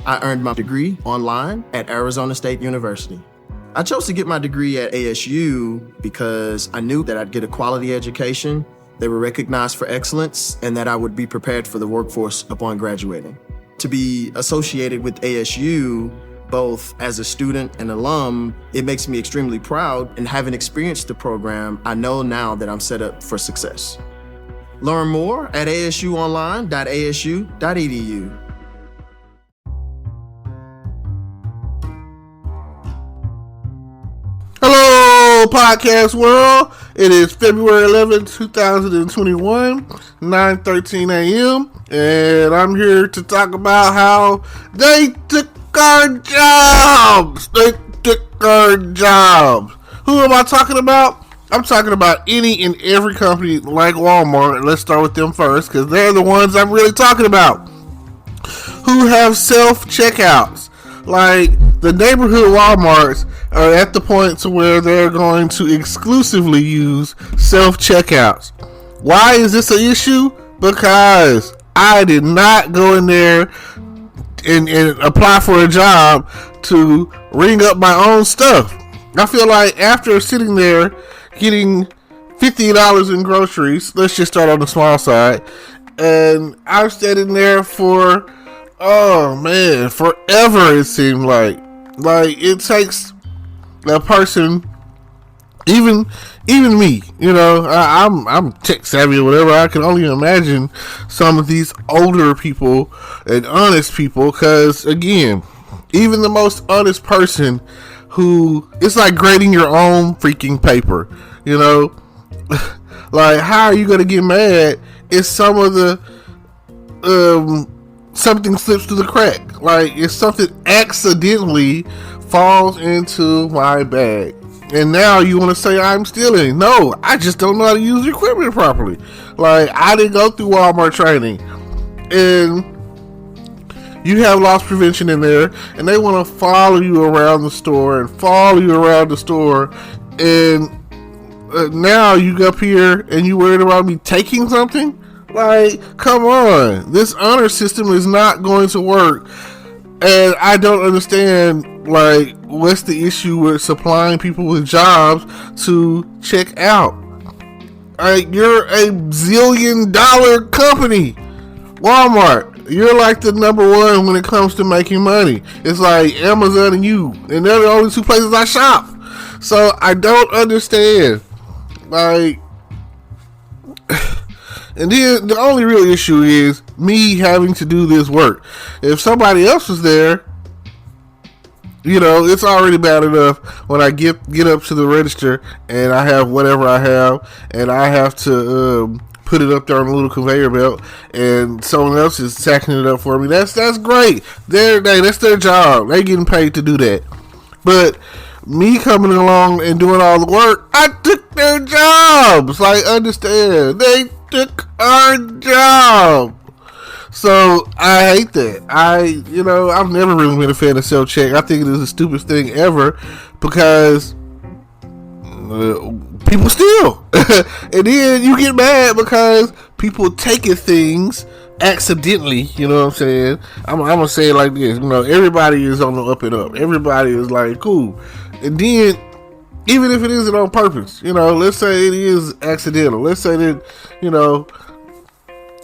I earned my degree online at Arizona State University. I chose to get my degree at ASU because I knew that I'd get a quality education, they were recognized for excellence, and that I would be prepared for the workforce upon graduating. To be associated with ASU, both as a student and alum, it makes me extremely proud, and having experienced the program, I know now that I'm set up for success. Learn more at asuonline.asu.edu. Hello, podcast world. It is February 11th, 2021, 9:13 a.m., and I'm here to talk about how they took our jobs. They took our jobs. Who am I talking about? I'm talking about any and every company like Walmart. Let's start with them first, because they're the ones I'm really talking about, who have self-checkouts. Like, the neighborhood Walmarts are at the point to where they're going to exclusively use self-checkouts. Why is this an issue? Because I did not go in there and apply for a job to ring up my own stuff. I feel like after sitting there getting $50 in groceries, let's just start on the small side, and I've stayed in there for, oh man, forever. It seemed like it takes a person, even me, you know, I'm tech savvy or whatever. I can only imagine some of these older people and honest people, because again, even the most honest person, who, it's like grading your own freaking paper, you know. Like, how are you gonna get mad if some of the something slips through the crack? Like, if something accidentally falls into my bag, and now you want to say I'm stealing? No, I just don't know how to use the equipment properly. Like, I didn't go through Walmart training, and you have loss prevention in there, and they want to follow you around the store, and now you up here and you worried about me taking something? Like, come on. This honor system is not going to work, and I don't understand, like, what's the issue with supplying people with jobs to check out? Like, you're a $zillion company, Walmart. You're like the number one when it comes to making money. It's like Amazon and you, and they're the only two places I shop. So I don't understand. Like, and then the only real issue is me having to do this work. If somebody else was there, you know, it's already bad enough when I get up to the register and I have whatever I have, and I have to put it up there on a little conveyor belt, and someone else is sacking it up for me. That's great. That's their job. They getting paid to do that. But me coming along and doing all the work, I took their jobs. Like, understand? They took our job. So I hate that. I've never really been a fan of self-check. I think it is the stupidest thing ever, because people steal. And then you get mad because people taking things accidentally. You know what I'm saying? I'm gonna say it like this. You know, everybody is on the up and up. Everybody is like, cool. And then, even if it isn't on purpose, you know, let's say it is accidental. Let's say that, you know,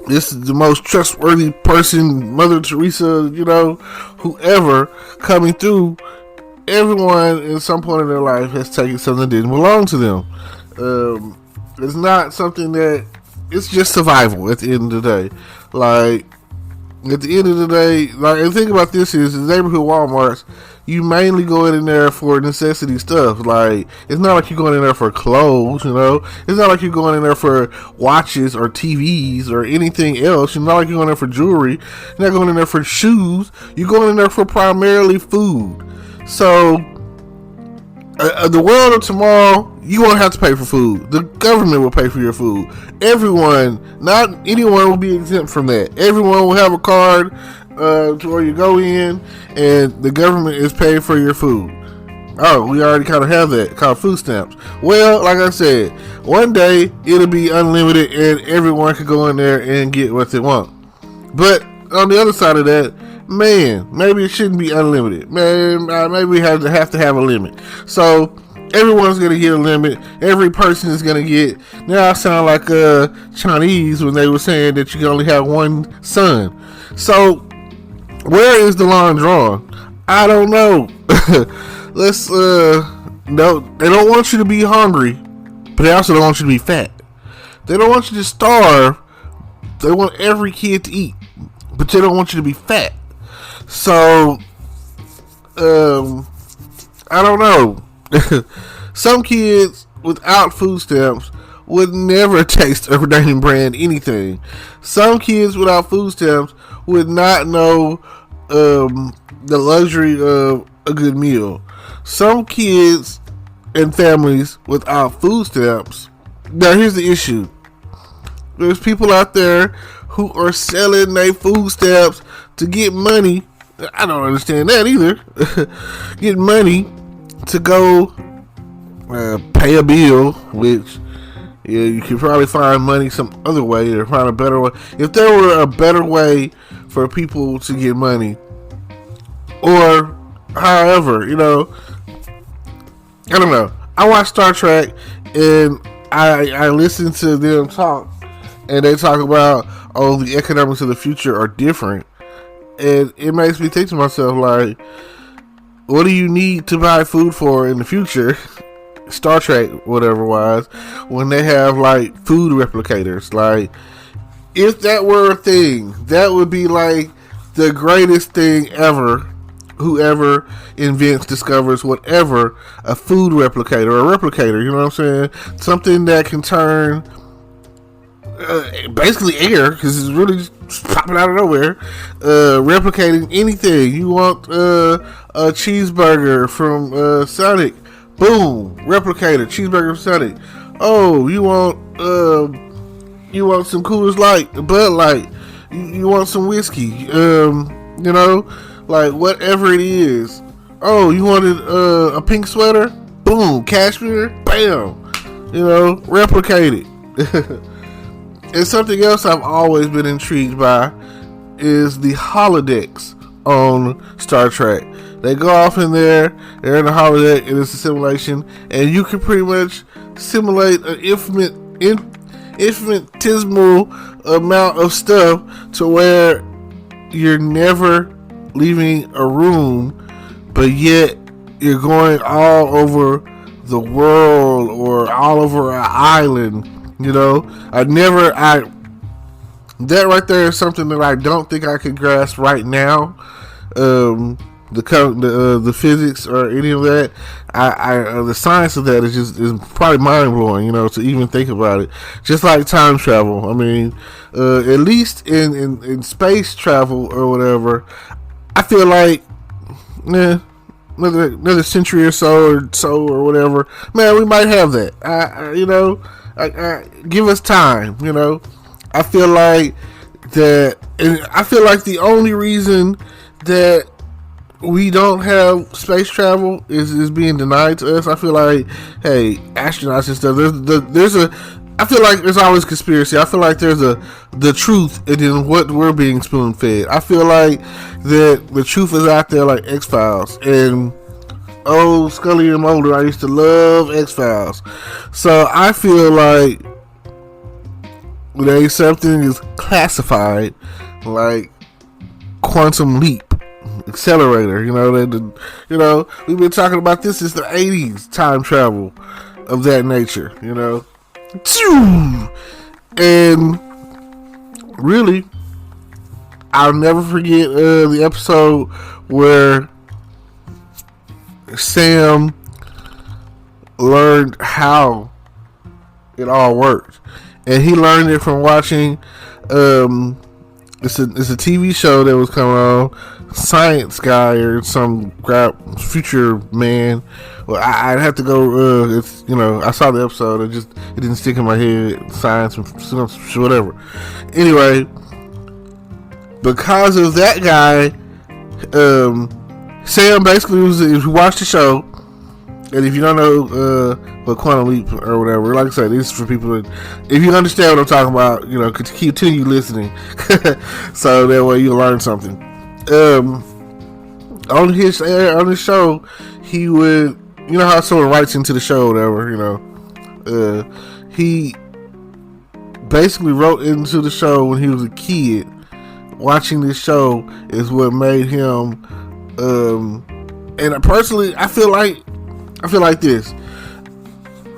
this is the most trustworthy person, Mother Teresa, you know, whoever coming through. Everyone at some point in their life has taken something that didn't belong to them. It's not something that, it's just survival at the end of the day. Like, at the end of the day, like, the thing about this is, the neighborhood Walmarts, you mainly go in there for necessity stuff. Like, it's not like you're going in there for clothes, you know. It's not like you're going in there for watches or TVs or anything else. It's not like you're going in there for jewelry. You're not going in there for shoes. You're going in there for primarily food. So, the world of tomorrow, you won't have to pay for food. The government will pay for your food. Everyone, not anyone, will be exempt from that. Everyone will have a card to where you go in, and the government is paying for your food. Oh, we already kind of have that, called food stamps. Well, like I said, one day it'll be unlimited, and everyone can go in there and get what they want. But on the other side of that, man, maybe it shouldn't be unlimited. Man, maybe we have to have a limit. So everyone's gonna get a limit. Every person is gonna get. Now I sound like Chinese when they were saying that you can only have one son. So where is the line drawn? I don't know. Let's no, they don't want you to be hungry, but they also don't want you to be fat. They don't want you to starve. They want every kid to eat, but they don't want you to be fat. So, I don't know. Some kids without food stamps would never taste a Name Brand anything. Some kids without food stamps would not know the luxury of a good meal. Some kids and families without food stamps. Now, here's the issue. There's people out there who are selling their food stamps to get money. I don't understand that either. Get money to go pay a bill, which you could probably find money some other way or find a better way. If there were a better way for people to get money, or however, I don't know. I watch Star Trek and I listen to them talk, and they talk about, the economics of the future are different. And it makes me think to myself, like, what do you need to buy food for in the future, Star Trek, whatever wise, when they have, like, food replicators? Like, if that were a thing, that would be, like, the greatest thing ever. Whoever invents, discovers, whatever, a food replicator, a replicator, you know what I'm saying? Something that can turn basically air, because it's really just popping out of nowhere, replicating anything. You want a cheeseburger from Sonic, boom, replicator, cheeseburger from Sonic. Oh, you want some Coors Light, Bud Light, you want some whiskey, like whatever it is. Oh, you wanted a pink sweater, boom, cashmere, bam, replicate it. And something else I've always been intrigued by is the holodecks on Star Trek. They go off in there, they're in the holodeck, and it's a simulation, and you can pretty much simulate an infinitesimal amount of stuff to where you're never leaving a room, but yet you're going all over the world or all over an island. That right there is something that I don't think I could grasp right now. The physics or any of that, the science of that is probably mind blowing. To even think about it. Just like time travel. I mean, at least in space travel or whatever, I feel like, another century or so or whatever, man, we might have that. Give us time, I feel like that, and I feel like the only reason that we don't have space travel is being denied to us. I feel like, hey, astronauts and stuff, I feel like there's always conspiracy. I feel like there's the truth and then what we're being spoon fed. I feel like that the truth is out there, like X-Files, and Scully and Mulder, I used to love X-Files. So I feel like something is classified like Quantum Leap Accelerator. We've been talking about this since the 80s, time travel of that nature, And really, I'll never forget the episode where Sam learned how it all worked, and he learned it from watching. It's a TV show that was coming on, Science Guy or some future man. Well, I'd have to go. I saw the episode. It didn't stick in my head. Science, whatever. Anyway, because of that guy, Sam basically was. If you watch the show, and if you don't know what Quantum Leap or whatever, like I said, this is for people that, if you understand what I'm talking about, continue listening, so that way you'll learn something. On his show, he would, you know how someone writes into the show or whatever, he basically wrote into the show when he was a kid. Watching this show is what made him, and personally, I feel like this.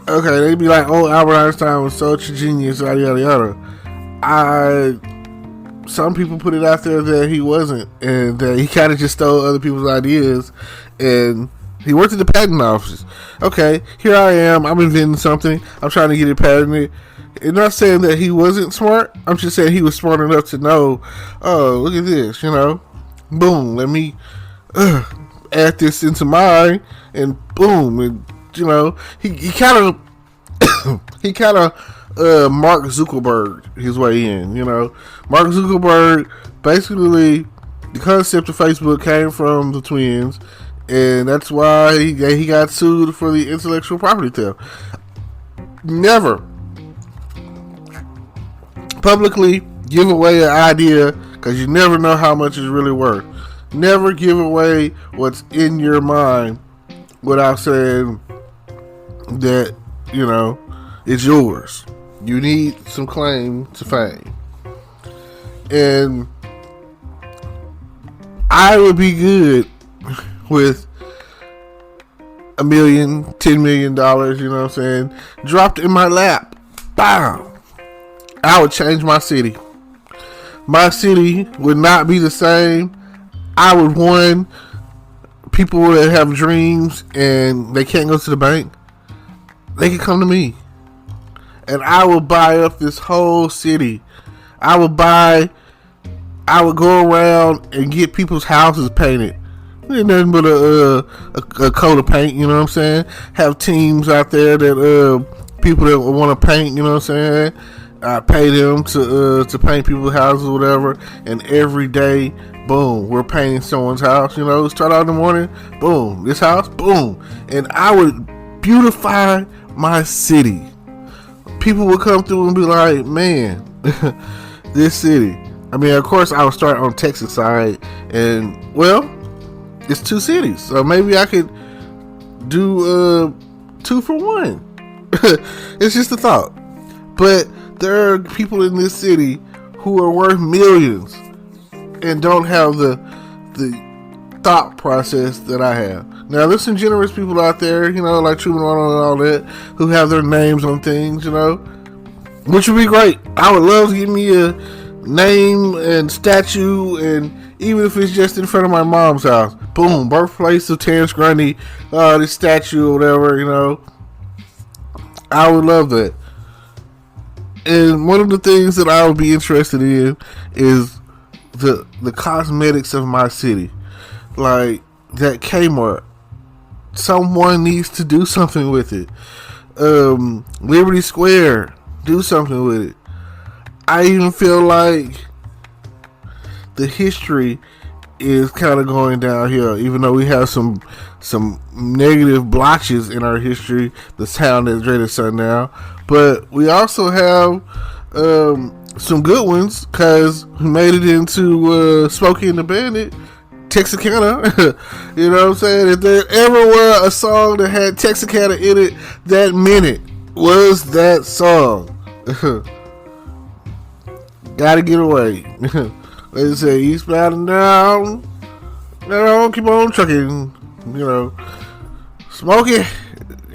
Okay, they'd be like, "Oh, Albert Einstein was such a genius," yada yada yada. Some people put it out there that he wasn't, and that he kind of just stole other people's ideas, and he worked at the patent office. Okay, here I am. I'm inventing something. I'm trying to get it patented. I'm not saying that he wasn't smart. I'm just saying he was smart enough to know, oh, look at this, boom, let me add this into mine, and boom, and he kind of Mark Zuckerberg his way in. Mark Zuckerberg, basically, the concept of Facebook came from the twins, and that's why he got sued for the intellectual property theft. Never publicly give away an idea, because you never know how much it's really worth. Never give away what's in your mind without saying that, it's yours. You need some claim to fame. And I would be good with $1 million, $10 million, dropped in my lap. Bam! I would change my city. My city would not be the same. I would want people that have dreams and they can't go to the bank. They can come to me. And I will buy up this whole city. I would go around and get people's houses painted. Ain't nothing but a coat of paint, you know what I'm saying? Have teams out there that people that want to paint, you know what I'm saying? I pay them to paint people's houses or whatever, and every day, boom, we're painting someone's house. Start out in the morning, boom, this house, boom, and I would beautify my city. People would come through and be like, man, this city. I mean, of course, I would start on Texas side, and well, it's 2 cities, so maybe I could do 2 for 1. It's just a thought, but there are people in this city who are worth millions and don't have the thought process that I have. Now, there's some generous people out there, like Truman Arnold and all that, who have their names on things, which would be great. I would love to give me a name and statue, and even if it's just in front of my mom's house, boom, birthplace of Terrence Grundy, this statue or whatever, I would love that. And one of the things that I would be interested in is the cosmetics of my city. Like that Kmart. Someone needs to do something with it. Liberty Square, do something with it. I even feel like the history is kind of going downhill, even though we have some negative blotches in our history. The town that's great at sundown, but we also have some good ones, because we made it into Smokey and the Bandit, Texarkana. You know what I'm saying? If there ever were a song that had Texarkana in it, that minute was that song. Gotta get away. They say eastbound and down. Keep on trucking. Smokey,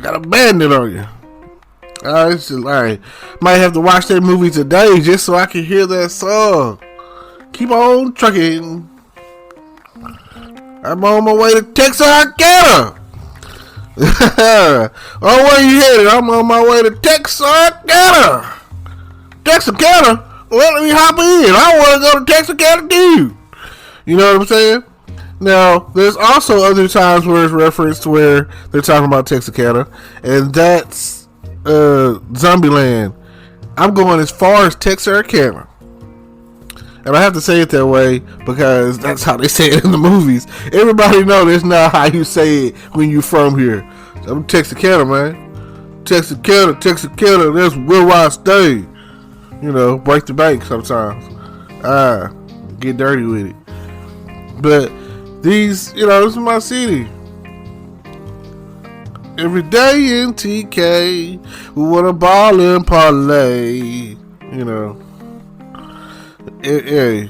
got a bandit on you. It's just like, might have to watch that movie today just so I can hear that song. Keep on trucking. I'm on my way to Texarkana. Oh, where you headed? I'm on my way to Texarkana. Texarkana? Well, let me hop in. I want to go to Texarkana too. You know what I'm saying? Now, there's also other times where it's referenced where they're talking about Texarkana, and that's Zombieland. I'm going as far as Texarkana. And I have to say it that way because that's how they say it in the movies. Everybody know that's not how you say it when you from here. I'm Texarkana, man. Texarkana, that's where I stay. Break the bank sometimes. Get dirty with it. But these, this is my city. Every day in TK, we want to ball and parlay. Hey,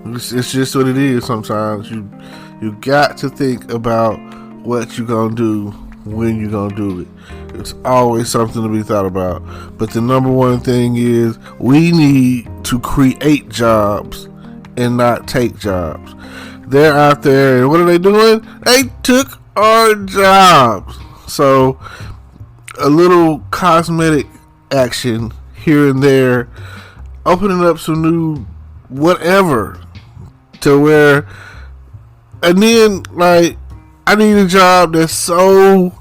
it's just what it is. Sometimes you got to think about what you're gonna do when you're gonna do it. It's always something to be thought about. But the number one thing is we need to create jobs and not take jobs. They're out there, and what are they doing? They took our jobs. So a little cosmetic action here and there, opening up some new whatever to where, and then like I need a job that's so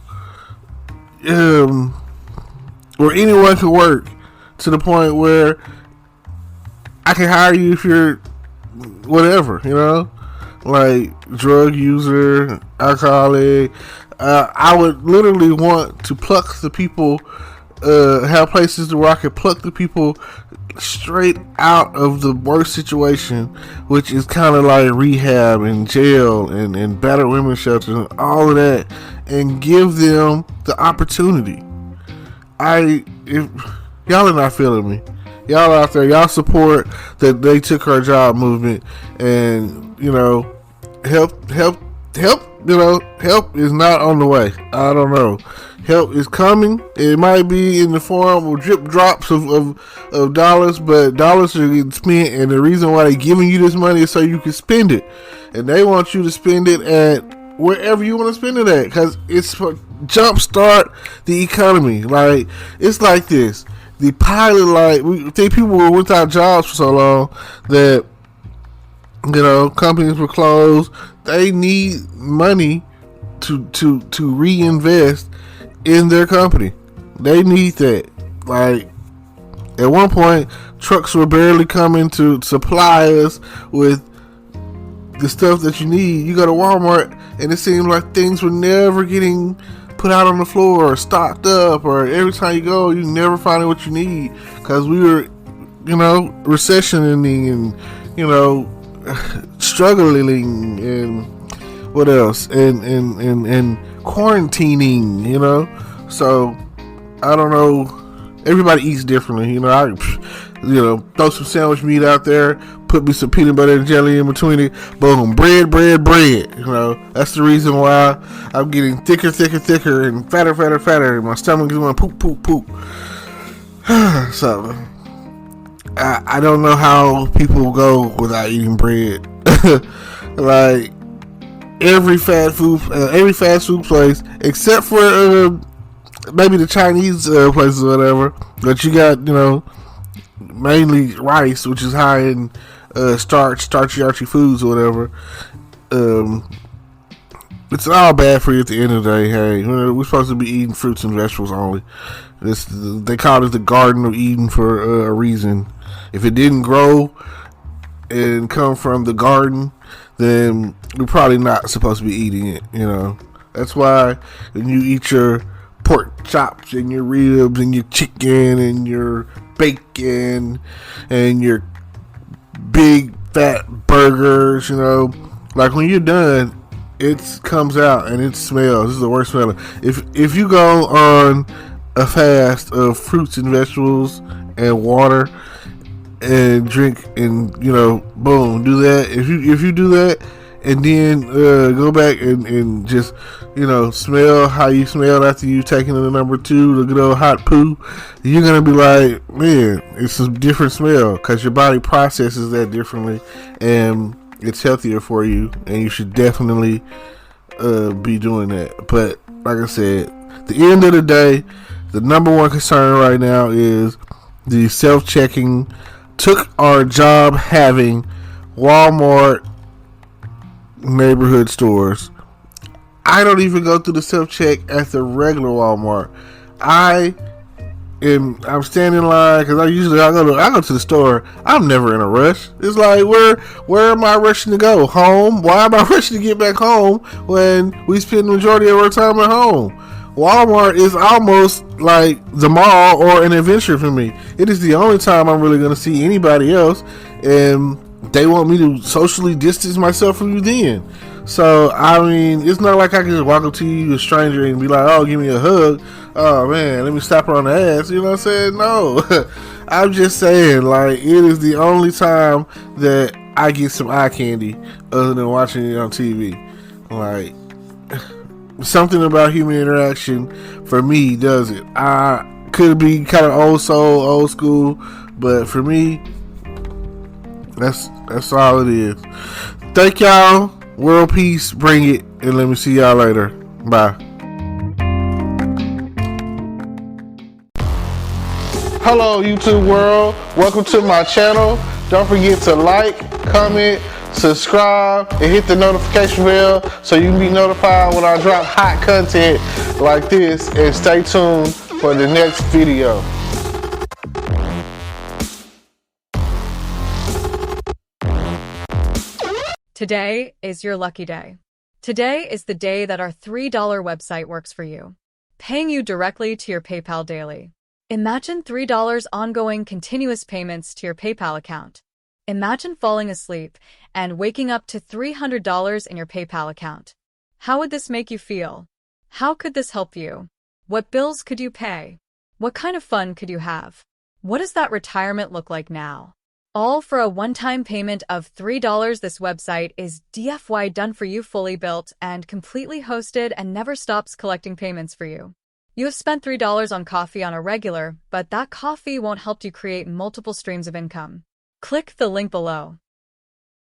where anyone can work, to the point where I can hire you if you're whatever, like drug user, alcoholic. I would literally want to pluck the people, have places where I could pluck the people straight out of the worst situation, which is kind of like rehab and jail and battered women's shelters and all of that, and give them the opportunity. If y'all are not feeling me, y'all out there, y'all support that they took our job movement, and help. Help is not on the way. I don't know. Help is coming. It might be in the form of drip drops of dollars, but dollars are getting spent, and the reason why they're giving you this money is so you can spend it. And they want you to spend it at wherever you want to spend it at, because it's for jumpstart the economy. Like, it's like this. The pilot light, we think people were without jobs for so long that companies were closed. They need money to reinvest in their company. They need that. Like, at one point, trucks were barely coming to supply us with the stuff that you need. You go to Walmart, and it seems like things were never getting put out on the floor or stocked up, or every time you go, you never find what you need, because we were, recessioning and, struggling, and what else, and quarantining, so I don't know. Everybody eats differently, I throw some sandwich meat out there, put me some peanut butter and jelly in between it, boom, bread, that's the reason why I'm getting thicker, and fatter, and my stomach is going poop. So I don't know how people go without eating bread. Like, every fast food place, except for maybe the Chinese places or whatever, but you got mainly rice, which is high in starchy foods or whatever. It's all bad for you at the end of the day. Hey, we're supposed to be eating fruits and vegetables only. They call it the Garden of Eden for a reason. If it didn't grow and come from the garden, then we're probably not supposed to be eating it. That's why when you eat your pork chops and your ribs and your chicken and your bacon and your big fat burgers, like, when you're done, it comes out and it smells. This is the worst smelling. If you go on a fast of fruits and vegetables and water and drink, and boom, do that. If you do that, and then go back and just smell how you smelled after you taken the number 2, the good old hot poo, you're gonna be like, man, it's a different smell, because your body processes that differently, and it's healthier for you, and you should definitely be doing that. But like I said, at the end of the day, the number one concern right now is the self-checking took our job having Walmart neighborhood stores. I don't even go through the self-check at the regular Walmart. I'm standing in line, because I go to the store. I'm never in a rush. It's like, where am I rushing to go? Home? Why am I rushing to get back home when we spend the majority of our time at home? Walmart is almost like the mall or an adventure for me. It is the only time I'm really going to see anybody else, and they want me to socially distance myself from you then. So, I mean, it's not like I can just walk up to you, a stranger, and be like, oh, give me a hug. Oh, man, let me slap her on the ass. You know what I'm saying? No. I'm just saying, like, it is the only time that I get some eye candy other than watching it on TV. Like, something about human interaction, for me, does it. I could be kind of old soul, old school, but for me, that's all it is. Thank y'all. World peace, bring it, and let me see y'all later. Bye. Hello, YouTube world. Welcome to my channel. Don't forget to like, comment, subscribe, and hit the notification bell so you can be notified when I drop hot content like this. And stay tuned for the next video. Today is your lucky day. Today is the day that our $3 website works for you, paying you directly to your PayPal daily. Imagine $3 ongoing continuous payments to your PayPal account. Imagine falling asleep and waking up to $300 in your PayPal account. How would this make you feel? How could this help you? What bills could you pay? What kind of fun could you have? What does that retirement look like now? All for a one-time payment of $3. This website is DFY done for you, fully built and completely hosted, and never stops collecting payments for you. You have spent $3 on coffee on a regular, but that coffee won't help you create multiple streams of income. Click the link below.